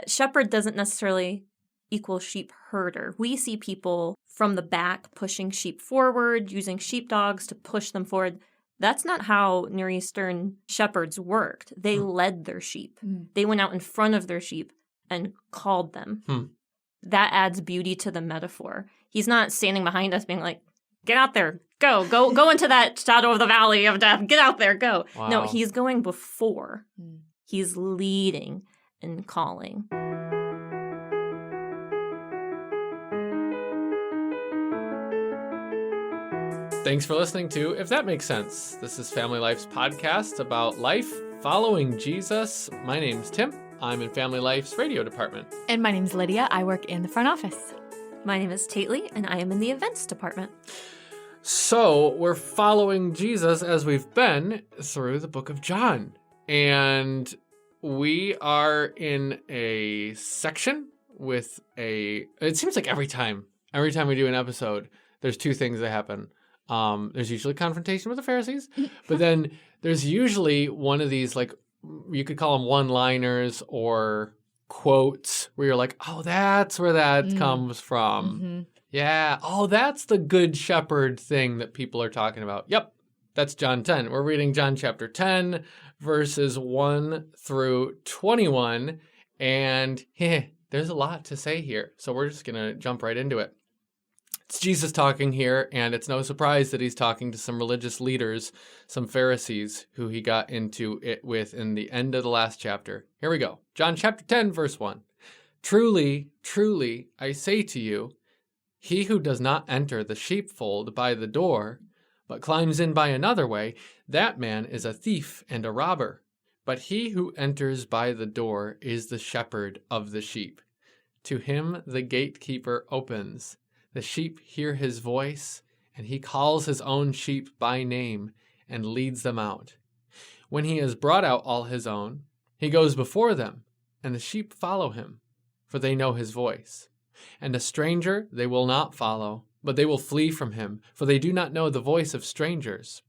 shepherd doesn't necessarily equal sheep herder. We see people from the back pushing sheep forward, using sheepdogs to push them forward. That's not how Near Eastern shepherds worked. They led their sheep. They went out in front of their sheep and called them. That adds beauty to the metaphor. He's not standing behind us being like, get out there, go into that shadow of the valley of death, get out there, go. Wow. No, he's going before. He's leading and calling. Thanks for listening to If That Makes Sense. This is Family Life's podcast about life following Jesus. My name's Tim. I'm in Family Life's radio department. And my name's Lydia. I work in the front office. My name is Tately, and I am in the events department. So we're following Jesus as we've been through the book of John. And we are in a section with it seems like every time we do an episode, there's two things that happen. There's usually confrontation with the Pharisees, but then there's usually one of these, like, you could call them one-liners or quotes where you're like, oh, that's where that comes from. Yeah. Oh, that's the good shepherd thing that people are talking about. Yep. That's John 10. We're reading John chapter 10, verses 1 through 21. And there's a lot to say here. So we're just going to jump right into it. It's Jesus talking here, and it's no surprise that he's talking to some religious leaders, some Pharisees, who he got into it with in the end of the last chapter. Here we go. John chapter 10, verse 1. Truly, truly, I say to you, he who does not enter the sheepfold by the door, but climbs in by another way, that man is a thief and a robber. But he who enters by the door is the shepherd of the sheep. To him the gatekeeper opens. The sheep hear his voice, and he calls his own sheep by name and leads them out. When he has brought out all his own, he goes before them, and the sheep follow him, for they know his voice. And a stranger they will not follow, but they will flee from him, for they do not know the voice of strangers.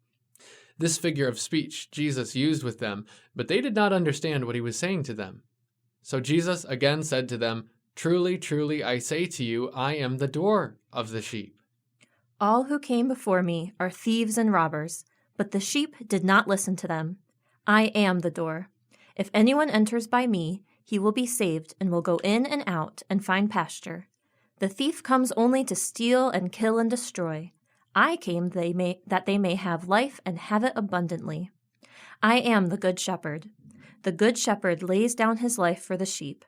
This figure of speech Jesus used with them, but they did not understand what he was saying to them. So Jesus again said to them, Truly, truly, I say to you, I am the door of the sheep. All who came before me are thieves and robbers, but the sheep did not listen to them. I am the door. If anyone enters by me, he will be saved and will go in and out and find pasture. The thief comes only to steal and kill and destroy. I came that they may have life and have it abundantly. I am the good shepherd. The good shepherd lays down his life for the sheep.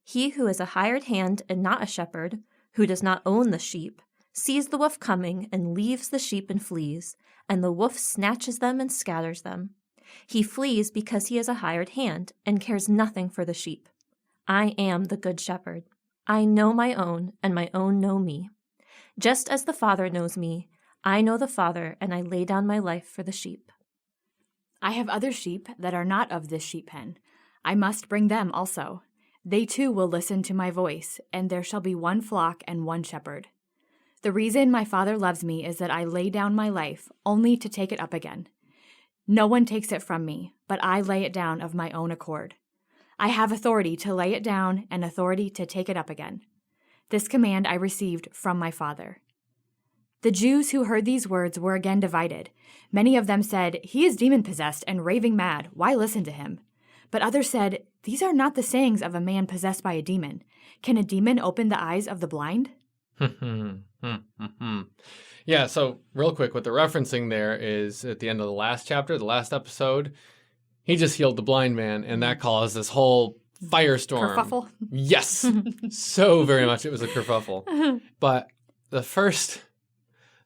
He who is a hired hand and not a shepherd, who does not own the sheep, sees the wolf coming and leaves the sheep and flees, and the wolf snatches them and scatters them. He flees because he is a hired hand and cares nothing for the sheep. I am the good shepherd. I know my own, and my own know me. Just as the Father knows me, I know the Father, and I lay down my life for the sheep. I have other sheep that are not of this sheep pen. I must bring them also. They too will listen to my voice, and there shall be one flock and one shepherd. The reason my Father loves me is that I lay down my life, only to take it up again. No one takes it from me, but I lay it down of my own accord. I have authority to lay it down and authority to take it up again. This command I received from my Father. The Jews who heard these words were again divided. Many of them said, He is demon-possessed and raving mad. Why listen to him? But others said, These are not the sayings of a man possessed by a demon. Can a demon open the eyes of the blind? Yeah, so real quick, what they're referencing there is at the end of the last chapter, the last episode, he just healed the blind man, and that caused this whole firestorm. Kerfuffle? Yes, so very much it was a kerfuffle. But the first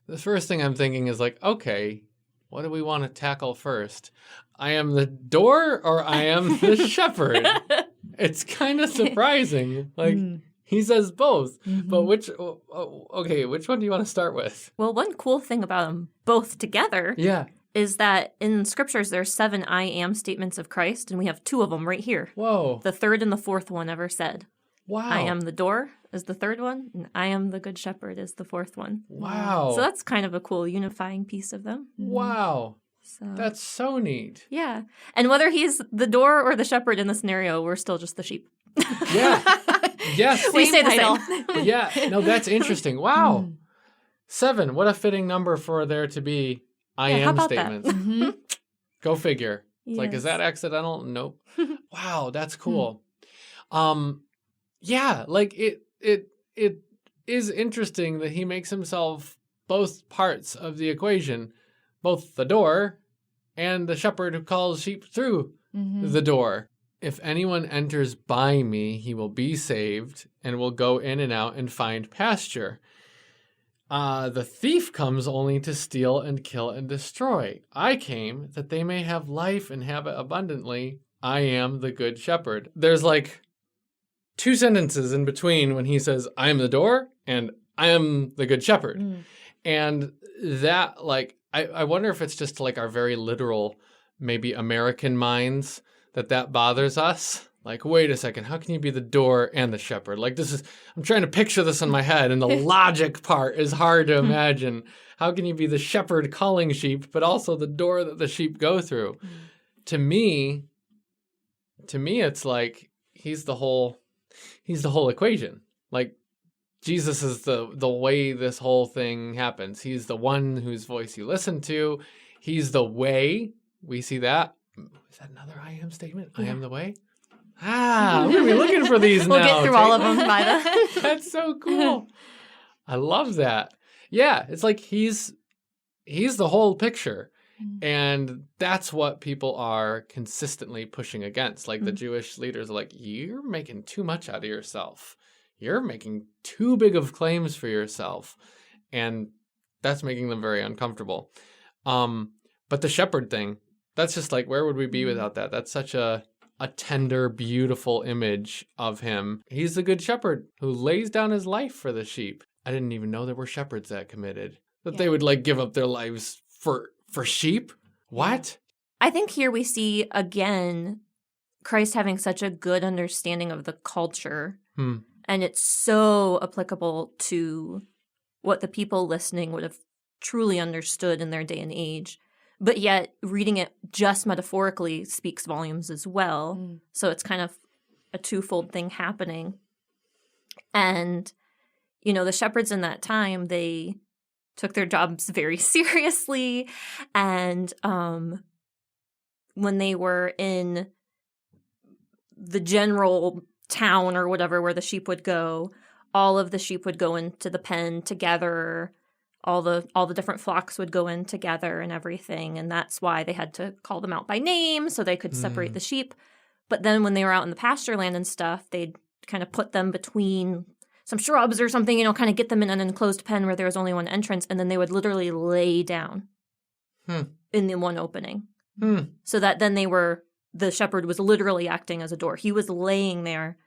thing I'm thinking is like, okay, what do we want to tackle first? I am the door or I am the shepherd? It's kind of surprising. Like, he says both. But which one do you want to start with? Well, one cool thing about them both together is that in scriptures there's 7 I am statements of Christ, and we have 2 of them right here. Whoa. The third and the fourth one ever said. Wow. I am the door is the third one, and I am the good shepherd is the fourth one. Wow. So that's kind of a cool unifying piece of them. Wow. So that's so neat. Yeah. And whether he's the door or the shepherd in the scenario, we're still just the sheep. Yeah. Yes. We say the title. same. Yeah. No, that's interesting. Wow. 7. What a fitting number for there to be I Yeah, how am about that? statements. Mm-hmm. Go figure. It's like, is Yes. that accidental? Nope. Wow, that's cool. Yeah, like it is interesting that he makes himself both parts of the equation, both the door and the shepherd who calls sheep through the door. If anyone enters by me, he will be saved and will go in and out and find pasture. The thief comes only to steal and kill and destroy. I came that they may have life and have it abundantly. I am the good shepherd. There's like 2 sentences in between when he says, I am the door and I am the good shepherd. And that, like, I wonder if it's just like our very literal, maybe American minds that bothers us. Like, wait a second, how can you be the door and the shepherd? Like, I'm trying to picture this in my head, and the logic part is hard to imagine. How can you be the shepherd calling sheep, but also the door that the sheep go through? To me, it's like he's the whole equation. Like, Jesus is the way this whole thing happens. He's the one whose voice you listen to. He's the way. We see that. Is that another I am statement? Yeah. I am the way? I'm going to be looking for these now. We'll get through all of them by the... That's so cool. I love that. Yeah, it's like he's the whole picture. And that's what people are consistently pushing against. Like the Jewish leaders are like, you're making too much out of yourself. You're making too big of claims for yourself. And that's making them very uncomfortable. But the shepherd thing, that's just like, where would we be without that? That's such a tender, beautiful image of him. He's the good shepherd who lays down his life for the sheep. I didn't even know there were shepherds that committed. That they would like give up their lives for sheep? What? I think here we see, again, Christ having such a good understanding of the culture. And it's so applicable to what the people listening would have truly understood in their day and age. But yet, reading it just metaphorically speaks volumes as well. So it's kind of a twofold thing happening. And, you know, the shepherds in that time, they took their jobs very seriously. And when they were in the general town or whatever where the sheep would go, all of the sheep would go into the pen together. All the different flocks would go in together and everything. And that's why they had to call them out by name so they could separate the sheep. But then when they were out in the pasture land and stuff, they'd kind of put them between some shrubs or something, you know, kind of get them in an enclosed pen where there was only one entrance. And then they would literally lay down in the one opening. So that then the shepherd was literally acting as a door. He was laying there.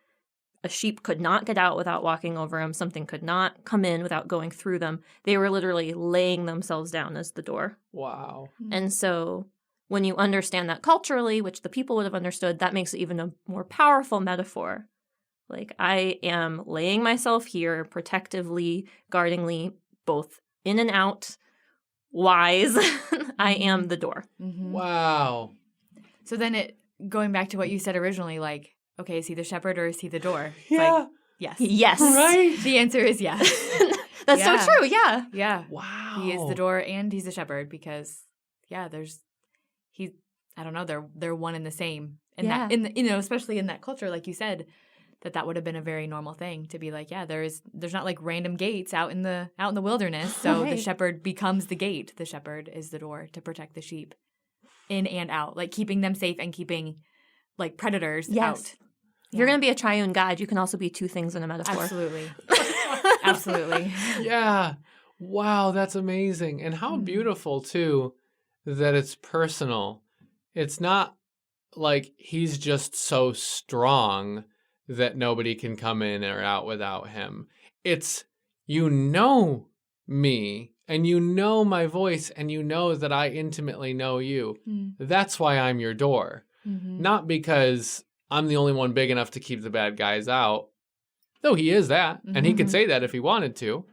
A sheep could not get out without walking over him. Something could not come in without going through them. They were literally laying themselves down as the door. Wow. And so when you understand that culturally, which the people would have understood, that makes it even a more powerful metaphor. Like, I am laying myself here protectively, guardingly, both in and out, wise. I am the door. Wow. So then going back to what you said originally, like, okay, is he the shepherd or is he the door? It's Yeah. like, yes. Yes. Right? The answer is yes. That's Yeah. so true, yeah. Yeah. Wow. He is the door and he's the shepherd because, yeah, I don't know, they're one and the same. And Yeah. that, especially in that culture, like you said, that would have been a very normal thing to be like, yeah, there's not like random gates out in the wilderness. So the Right. shepherd becomes the gate. The shepherd is the door to protect the sheep in and out, like keeping them safe and keeping like predators out. If you're going to be a triune God, you can also be two things in a metaphor. Absolutely. Absolutely. Yeah. Wow, that's amazing. And how beautiful, too, that it's personal. It's not like he's just so strong that nobody can come in or out without him. It's, you know me, and you know my voice, and you know that I intimately know you. That's why I'm your door. Not because I'm the only one big enough to keep the bad guys out, though he is that, and he could say that if he wanted to.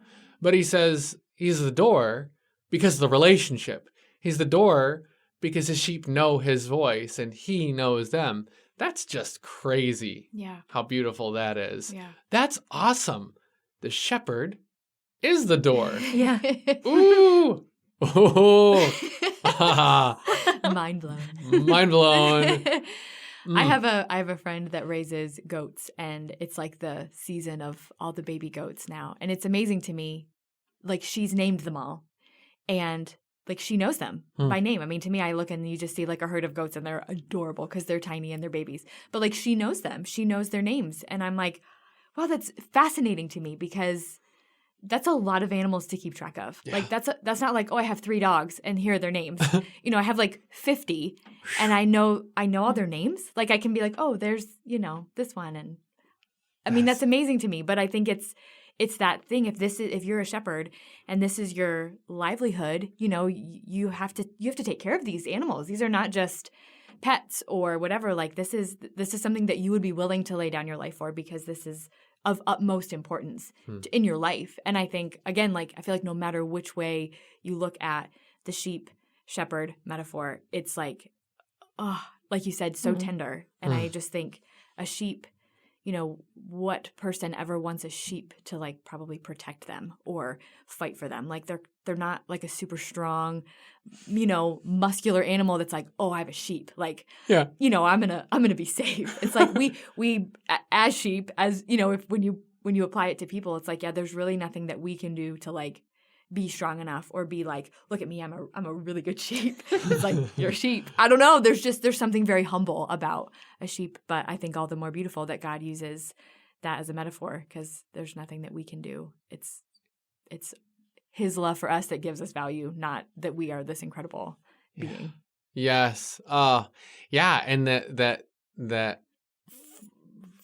But he says he's the door because of the relationship. He's the door because his sheep know his voice and he knows them. That's just crazy. Yeah. How beautiful that is. Yeah. That's awesome. The shepherd is the door. Yeah. Ooh. Oh. Mind blown. Mind blown. I have a friend that raises goats, and it's like the season of all the baby goats now. And it's amazing to me. Like, she's named them all. And like, she knows them by name. I mean, to me, I look and you just see like a herd of goats and they're adorable because they're tiny and they're babies. But like, she knows them. She knows their names. And I'm like, wow, that's fascinating to me because that's a lot of animals to keep track of. Yeah. Like, that's not like, oh, I have 3 dogs and here are their names. I have like 50 and I know all their names. Like, I can be like, oh, there's, this one. And I mean, that's amazing to me. But I think it's that thing. If you're a shepherd and this is your livelihood, you have to take care of these animals. These are not just pets or whatever. Like, this is something that you would be willing to lay down your life for because this is of utmost importance in your life. And I think, again, like, I feel like no matter which way you look at the sheep shepherd metaphor, it's like, like you said, so tender. And I just think a sheep, what person ever wants a sheep to like probably protect them or fight for them? Like, they're not like a super strong, muscular animal that's like, oh, I have a sheep. Like, Yeah. I'm gonna be safe. It's like we as sheep, as if when you apply it to people, it's like, yeah, there's really nothing that we can do to like be strong enough or be like, look at me, I'm a really good sheep. It's like, you're a sheep. I don't know. There's something very humble about a sheep, but I think all the more beautiful that God uses that as a metaphor because there's nothing that we can do. It's His love for us that gives us value, not that we are this incredible being. Yes. Yeah. And that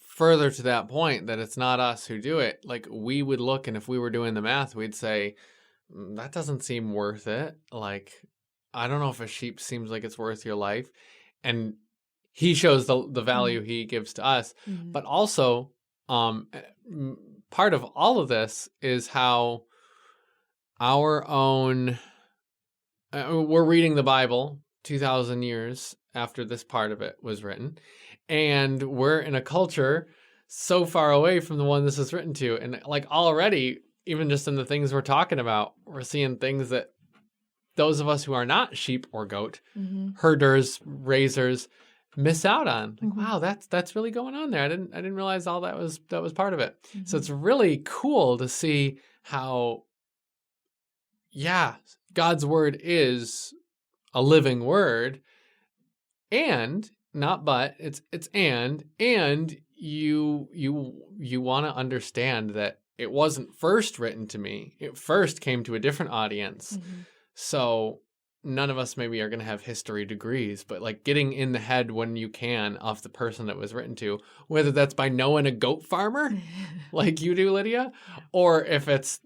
further to that point, that it's not us who do it. Like, we would look, and if we were doing the math, we'd say, that doesn't seem worth it. Like, I don't know if a sheep seems like it's worth your life. And he shows the value he gives to us. Mm-hmm. But also, part of all of this is how our own, we're reading the Bible 2,000 years after this part of it was written. And we're in a culture so far away from the one this is written to. And like, already, even just in the things we're talking about, we're seeing things that those of us who are not sheep or goat, herders, raisers, miss out on. Like, wow, that's really going on there. I didn't realize all that was part of it. So it's really cool to see how, yeah, God's word is a living word, and not but, it's and you want to understand that it wasn't first written to me. It first came to a different audience. So none of us maybe are going to have history degrees, but like, getting in the head when you can of the person that was written to, whether that's by knowing a goat farmer like you do, Lydia, or if it's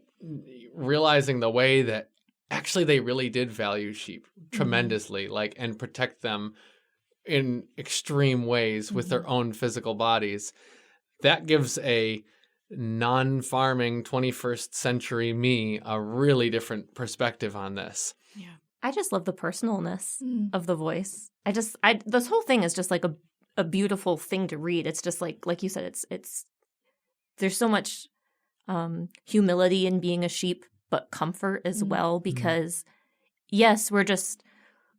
realizing the way that actually they really did value sheep tremendously, like, and protect them in extreme ways with their own physical bodies. That gives a non-farming 21st century me a really different perspective on this. Yeah. I just love the personalness of the voice. This whole thing is just like a beautiful thing to read. It's just like you said, it's there's so much humility in being a sheep, but comfort as well, because yes, we're just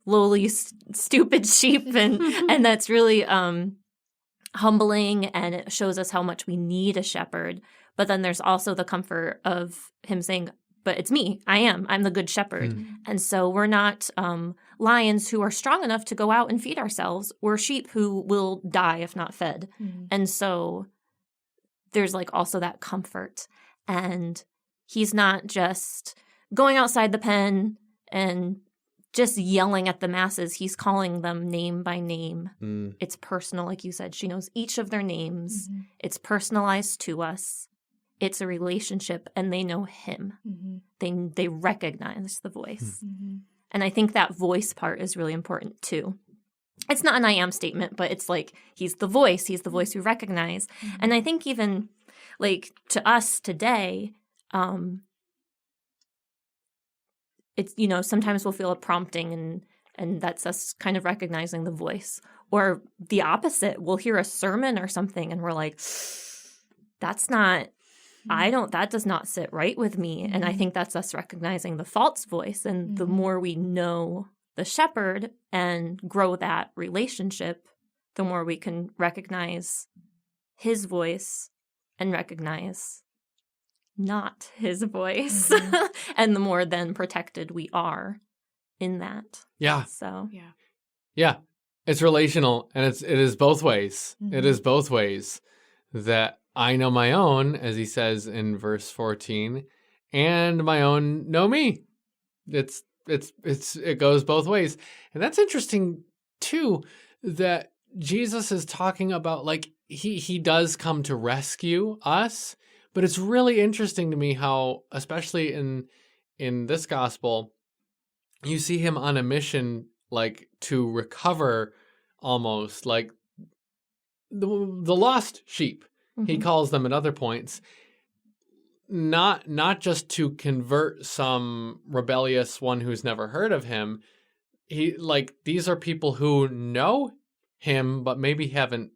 lowly, stupid sheep, and that's really humbling, and it shows us how much we need a shepherd. But then there's also the comfort of him saying, but it's me. I'm the good shepherd. And so we're not lions who are strong enough to go out and feed ourselves. We're sheep who will die if not fed. And so there's like also that comfort. And he's not just going outside the pen and just yelling at the masses. He's calling them name by name. It's personal, like you said. She knows each of their names. It's personalized to us. It's a relationship, and they know him. They recognize the voice. And I think that voice part is really important too. It's not an I am statement, but it's like, he's the voice. He's the voice we recognize. And I think even like to us today, it's, sometimes we'll feel a prompting, and that's us kind of recognizing the voice. Or the opposite. We'll hear a sermon or something and we're like, that does not sit right with me. And I think that's us recognizing the false voice. And the more we know the shepherd and grow that relationship, the more we can recognize his voice and recognize not his voice. And the more then protected we are in that. Yeah. So. Yeah. It's relational, and it is both ways. It is both ways that I know my own, as he says in verse 14, and my own know me. It goes both ways. And that's interesting too, that Jesus is talking about, like, he does come to rescue us, but it's really interesting to me how, especially in this gospel, you see him on a mission, like, to recover almost, like, the lost sheep. He calls them at other points, not just to convert some rebellious one who's never heard of him. These are people who know him, but maybe haven't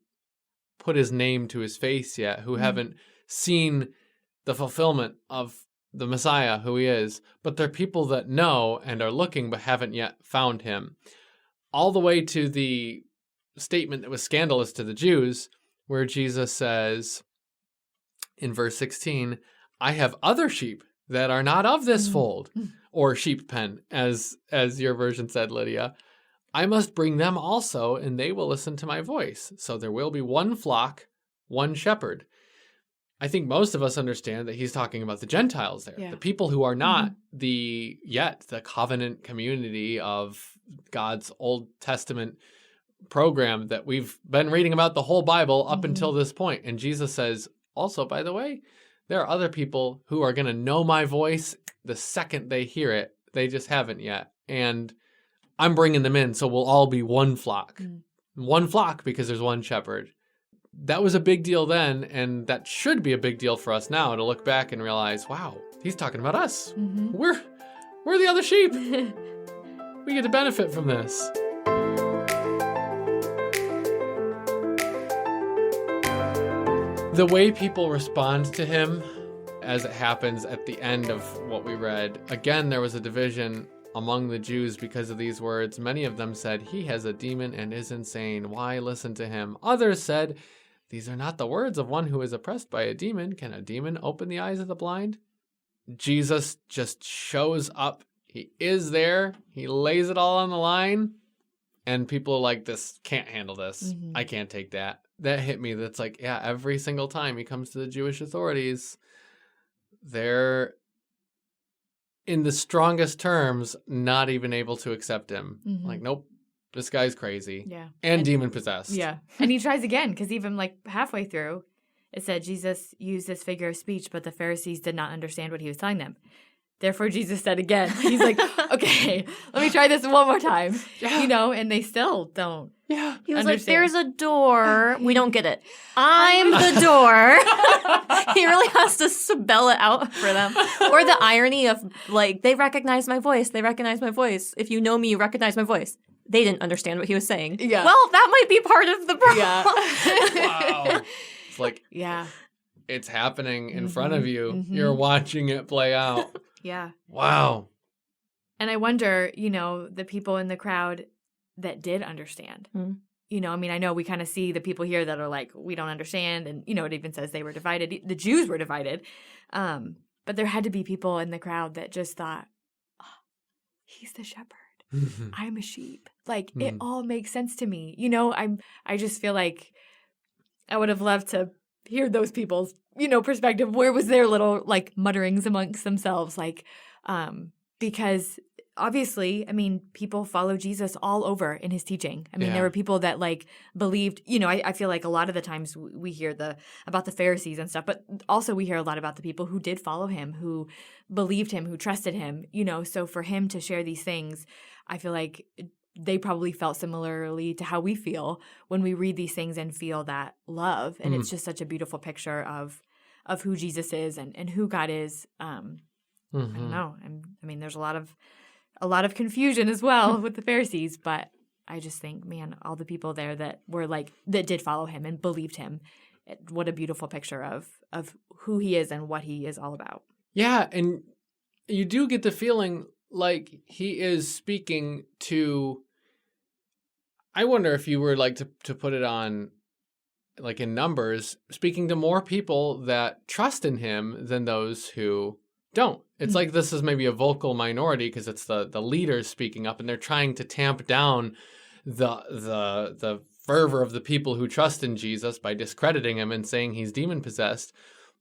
put his name to his face yet, who haven't seen the fulfillment of the Messiah, who he is, but they're people that know and are looking but haven't yet found him. All the way to the statement that was scandalous to the Jews, where Jesus says in verse 16, I have other sheep that are not of this fold, or sheep pen, as your version said, Lydia. I must bring them also, and they will listen to my voice. So there will be one flock, one shepherd. I think most of us understand that he's talking about the Gentiles there, the people who are not the covenant community of God's Old Testament program that we've been reading about the whole Bible up until this point. And Jesus says, also, by the way, there are other people who are going to know my voice the second they hear it. They just haven't yet. And I'm bringing them in, so we'll all be one flock. One flock because there's one shepherd. That was a big deal then, and that should be a big deal for us now to look back and realize, wow, he's talking about us. We're the other sheep. We get to benefit from this. The way people respond to him, as it happens at the end of what we read, again, there was a division among the Jews because of these words. Many of them said, he has a demon and is insane. Why listen to him? Others said, these are not the words of one who is oppressed by a demon. Can a demon open the eyes of the blind? Jesus just shows up. He is there. He lays it all on the line. And people are like, this can't handle this. I can't take that. That hit me. That's like, yeah, every single time he comes to the Jewish authorities, they're, in the strongest terms, not even able to accept him. Like, nope, this guy's crazy. Yeah. And demon-possessed. Yeah. And he tries again, because even like halfway through, it said Jesus used this figure of speech, but the Pharisees did not understand what he was telling them. Therefore, Jesus said again, he's like, okay, let me try this one more time. Yeah. And they still don't. Yeah. He was like, there's a door. We don't get it. I'm the door. He really has to spell it out for them. Or the irony of, like, they recognize my voice. They recognize my voice. If you know me, you recognize my voice. They didn't understand what he was saying. Yeah. Well, that might be part of the problem. Yeah. Wow. It's like, it's happening in front of you. You're watching it play out. Yeah. Wow. And I wonder, the people in the crowd that did understand. I mean, I know we kind of see the people here that are like, we don't understand. And, it even says they were divided. The Jews were divided. But there had to be people in the crowd that just thought, oh, he's the shepherd. I'm a sheep. Like, it all makes sense to me. I just feel like I would have loved to hear those people's, perspective. Where was their little, like, mutterings amongst themselves? Like, because obviously, I mean, people follow Jesus all over in his teaching. I mean, there were people that, like, believed, I feel like a lot of the times we hear about the Pharisees and stuff, but also we hear a lot about the people who did follow him, who believed him, who trusted him, so for him to share these things, I feel like they probably felt similarly to how we feel when we read these things and feel that love. And it's just such a beautiful picture of who Jesus is and who God is. I don't know. I mean, there's a lot of confusion as well with the Pharisees, but I just think, man, all the people there that were like, that did follow him and believed him. What a beautiful picture of who he is and what he is all about. Yeah, and you do get the feeling like he is speaking to, I wonder if you were like to put it on like in numbers, speaking to more people that trust in him than those who don't. It's like this is maybe a vocal minority because it's the leaders speaking up, and they're trying to tamp down the fervor of the people who trust in Jesus by discrediting him and saying he's demon possessed.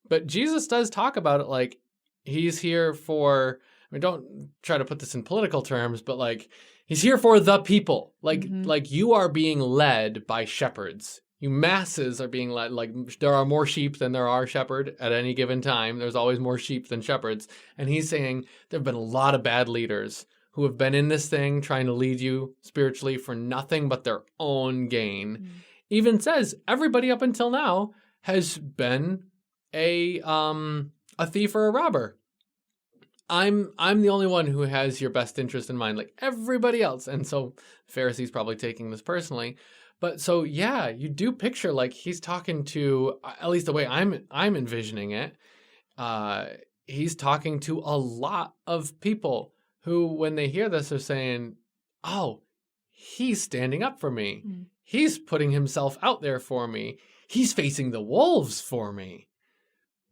But Jesus does talk about it like he's here for, I mean, don't try to put this in political terms, but like he's here for the people. Like you are being led by shepherds. You masses are being led, like there are more sheep than there are shepherd at any given time. There's always more sheep than shepherds. And he's saying there have been a lot of bad leaders who have been in this thing trying to lead you spiritually for nothing but their own gain. Even says everybody up until now has been a thief or a robber. I'm the only one who has your best interest in mind, like everybody else. And so Pharisees probably taking this personally. But so, yeah, you do picture like he's talking to, at least the way I'm envisioning it, he's talking to a lot of people who, when they hear this, are saying, oh, he's standing up for me. He's putting himself out there for me. He's facing the wolves for me.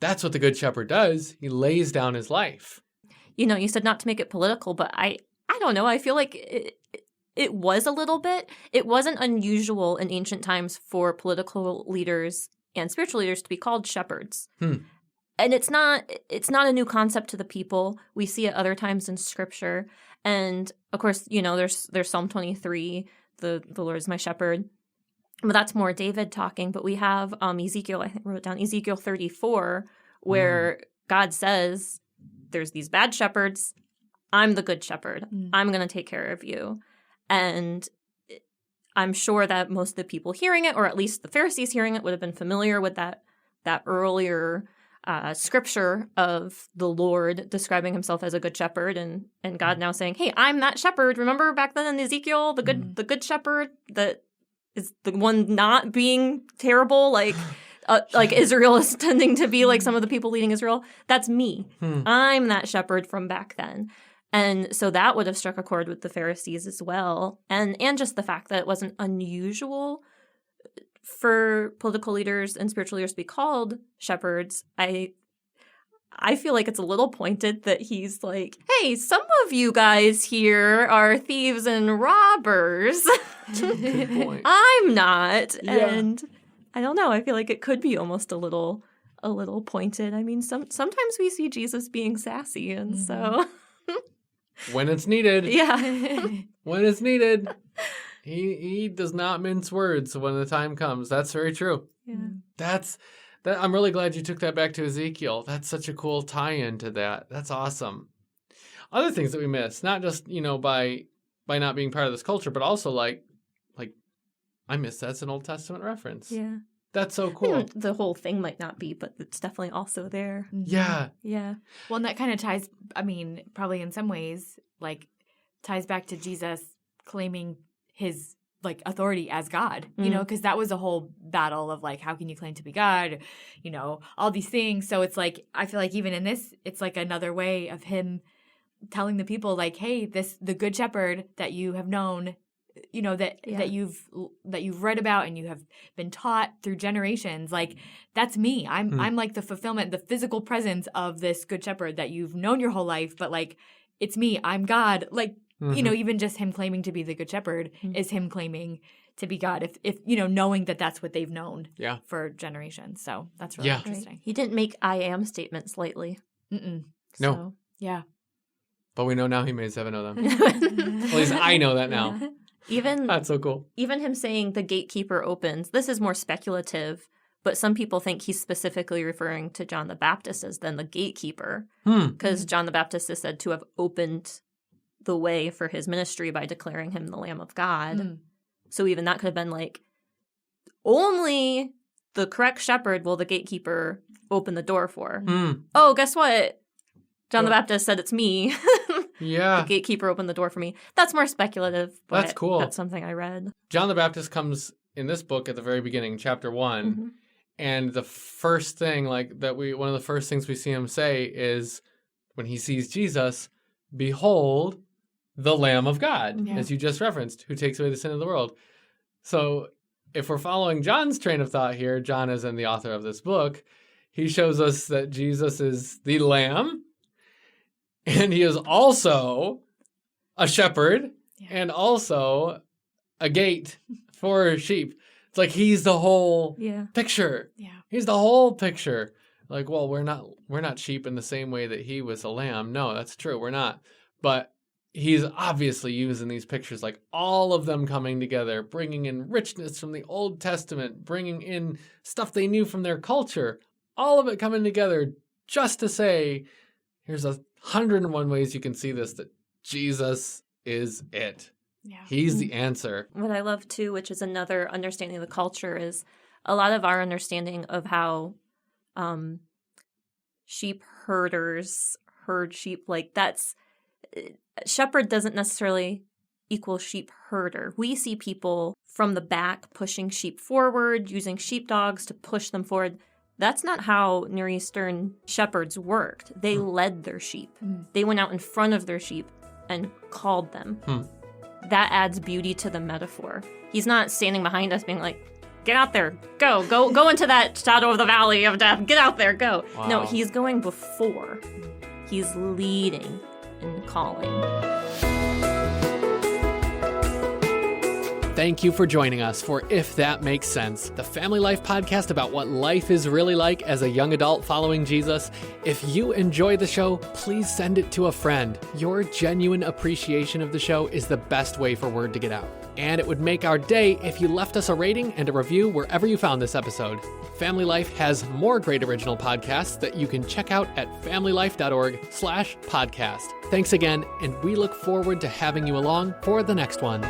That's what the Good Shepherd does. He lays down his life. You know, you said not to make it political, but I don't know. I feel like it was a little bit. It wasn't unusual in ancient times for political leaders and spiritual leaders to be called shepherds. And it's not a new concept to the people. We see it other times in Scripture. And, of course, you know, there's Psalm 23, the Lord is my shepherd. But that's more David talking. But we have Ezekiel, I think I wrote down, Ezekiel 34, where God says, there's these bad shepherds. I'm the good shepherd. I'm going to take care of you. And I'm sure that most of the people hearing it, or at least the Pharisees hearing it, would have been familiar with that earlier scripture of the Lord describing himself as a good shepherd, and God now saying, "Hey, I'm that shepherd." Remember back then in Ezekiel, the good shepherd that is the one not being terrible, like Israel is tending to be like some of the people leading Israel. That's me. I'm that shepherd from back then. And so that would have struck a chord with the Pharisees as well. And just the fact that it wasn't unusual for political leaders and spiritual leaders to be called shepherds. I feel like it's a little pointed that he's like, hey, some of you guys here are thieves and robbers. Good point. I'm not. Yeah. And I don't know. I feel like it could be almost a little pointed. I mean, sometimes we see Jesus being sassy, and so... When it's needed. Yeah. When it's needed. He does not mince words when the time comes. That's very true. Yeah. I'm really glad you took that back to Ezekiel. That's such a cool tie-in to that. That's awesome. Other things that we miss, not just, you know, by not being part of this culture, but also like I miss that's an Old Testament reference. Yeah. That's so cool. I mean, the whole thing might not be, but it's definitely also there. Yeah. Yeah. Well, and that kind of ties, I mean, probably in some ways, like, ties back to Jesus claiming his, like, authority as God, you know, because that was a whole battle of, like, how can you claim to be God, you know, all these things. So it's like, I feel like even in this, it's like another way of him telling the people, like, hey, the good shepherd that you have known, you know, that you've read about and you have been taught through generations, like, that's me. I'm like the fulfillment, the physical presence of this good shepherd that you've known your whole life, but like, it's me. I'm God. Like, you know, even just him claiming to be the good shepherd is him claiming to be God. If you know, knowing that that's what they've known for generations. So that's really interesting. Right. He didn't make I am statements lightly. No. So. Yeah. But we know now he made 7 of them. At least I know that now. Even That's so cool. Even him saying the gatekeeper opens, this is more speculative, but some people think he's specifically referring to John the Baptist as then the gatekeeper, because John the Baptist is said to have opened the way for his ministry by declaring him the Lamb of God. So even that could have been like, only the correct shepherd will the gatekeeper open the door for. Oh, guess what? John the Baptist said it's me. Yeah. The gatekeeper opened the door for me. That's more speculative, but That's cool. That's something I read. John the Baptist comes in this book at the very beginning, chapter 1. And the first thing one of the first things we see him say is when he sees Jesus, behold, the Lamb of God, as you just referenced, who takes away the sin of the world. So if we're following John's train of thought here, John is the author of this book, he shows us that Jesus is the Lamb, and he is also a shepherd and also a gate for sheep. It's like he's the whole picture. Yeah. He's the whole picture. Like, well, we're not sheep in the same way that he was a lamb. No, that's true. We're not. But he's obviously using these pictures, like all of them coming together, bringing in richness from the Old Testament, bringing in stuff they knew from their culture, all of it coming together just to say, here's 101 ways you can see this, that Jesus is it. Yeah. He's the answer. What I love too, which is another understanding of the culture, is a lot of our understanding of how sheep herders herd sheep. Like shepherd doesn't necessarily equal sheep herder. We see people from the back pushing sheep forward, using sheepdogs to push them forward. That's not how Near Eastern shepherds worked. They led their sheep. They went out in front of their sheep and called them. That adds beauty to the metaphor. He's not standing behind us being like, get out there, go into that shadow of the valley of death, get out there, go. Wow. No, he's going before. He's leading and calling. Thank you for joining us for If That Makes Sense, the family life podcast about what life is really like as a young adult following Jesus. If you enjoy the show, please send it to a friend. Your genuine appreciation of the show is the best way for word to get out. And it would make our day if you left us a rating and a review wherever you found this episode. Family Life has more great original podcasts that you can check out at familylife.org/podcast. Thanks again, and we look forward to having you along for the next one.